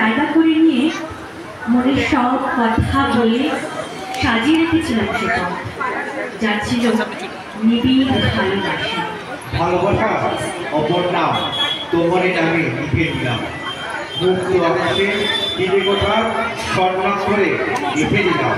জায়গা করে নিয়ে মনের সব কথা বলে সাজিয়ে রেখেছিলাম সে পথ, যা ছিল নিবিড় ভালোবাসা। ভালোবাসা অপর নাম, তোমারই নামে লিখে দিলাম। মুক্ত আকাশে দিদি কথা সম্মান করে লিখে দিলাম।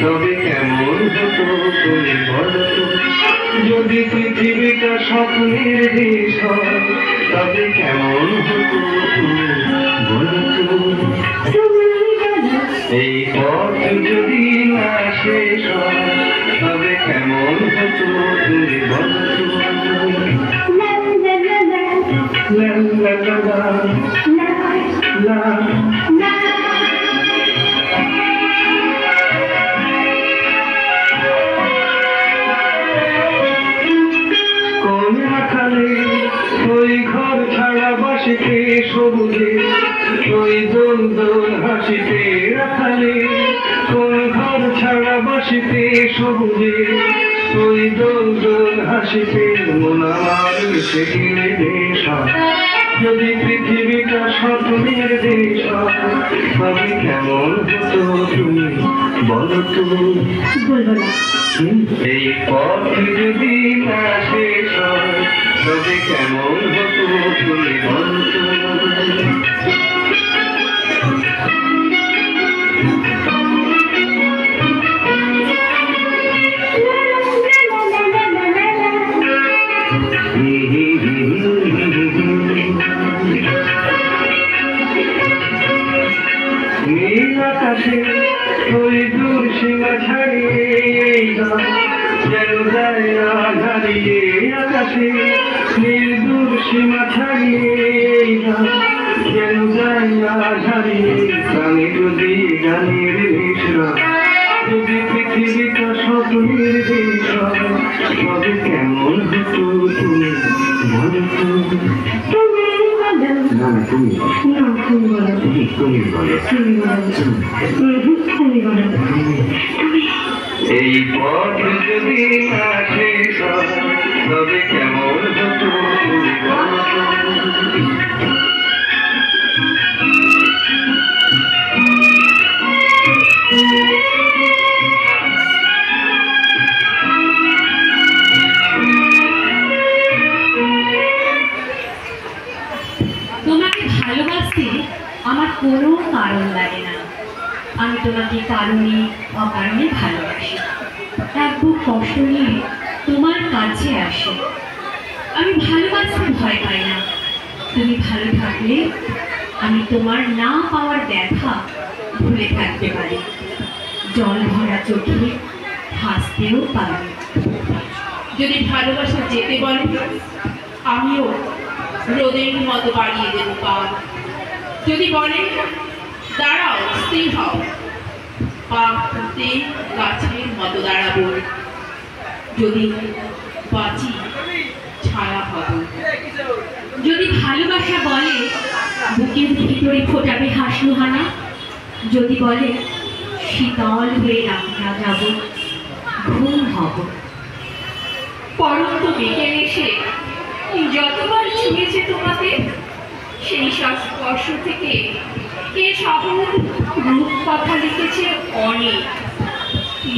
তবে কেমন হতো তুমি বলো তো, যদি পৃথিবীটা স্বপ্নের দেশ হয়, তবে কেমন হতো তুমি বলো তো। এই পথ যদি না শেষ হয়, তবে কেমন হতো তুমি বলো তো। ওই ঘর ছাড়া বাসিতে সবুজে, ওই দোল দোল হাসিতে রাখালে। কোন ঘর ছাড়া বাসিতে সবুজে, ওই দোল দোল হাসিতে মন আমার সে গেলে দেশ। যদি পৃথিবীটা স্বপ্নের দেশ হয়, তবে কেমন হতো তুমি বলো তো। এই পথ যদি না শেষ হয়, তবে কেমন হতো তুমি বলো তো। নীল আকাশে ওই দূর সীমা ছাড়িয়ে, যেন যায় না হারিয়ে আকাশে। নীল দূর সীমা ছাড়িয়ে, যেন যায় না হারিয়ে। প্রাণী যদি গানের মিশ্রা, যদি পৃথিবীটা স্বপ্নের দেশ হয়, তবে কেমন হতো তুমি বলো তো। এই পথ যদি না শেষ হয়, তবে কেমন হতো তুমি বলো তো। তোমাকে ভালোবাসতে আমার কোনো কারণ লাগে না। আমি তোমাকে কারণে অকারণে ভালোবাসি। এক বুক কষ্ট নিয়ে তোমার কাছে আসি। আমি ভালোবাসতে ভয় পাই না। তুমি ভালো থাকলে আমি তোমার না পাওয়ার ব্যথা ভুলে থাকতে পারি। জল ভরা চোখে হাসতেও পারি। যদি ভালোবাসা যেতে বলে, আমিও রোদের মতো বাড়িয়ে দেব পা। যদি বলে দাঁড়াও স্থির হও, পা ফুটে গাছের মতো দাঁড়াবো। যদি বাঁচি ছায়া হব। যদি ভালোবাসা বলে বুকের ভিতরে ফোটাবে হাসলুহানা। যদি বলে শীতল হয়ে রাখা যাব, ঘুম হব। পরন্ত বিকেল এসে যতবার ছুঁয়েছে তোমাকে, সেই সব স্পর্শ থেকে এ শহর রূপ কথা লিখেছে অনেক।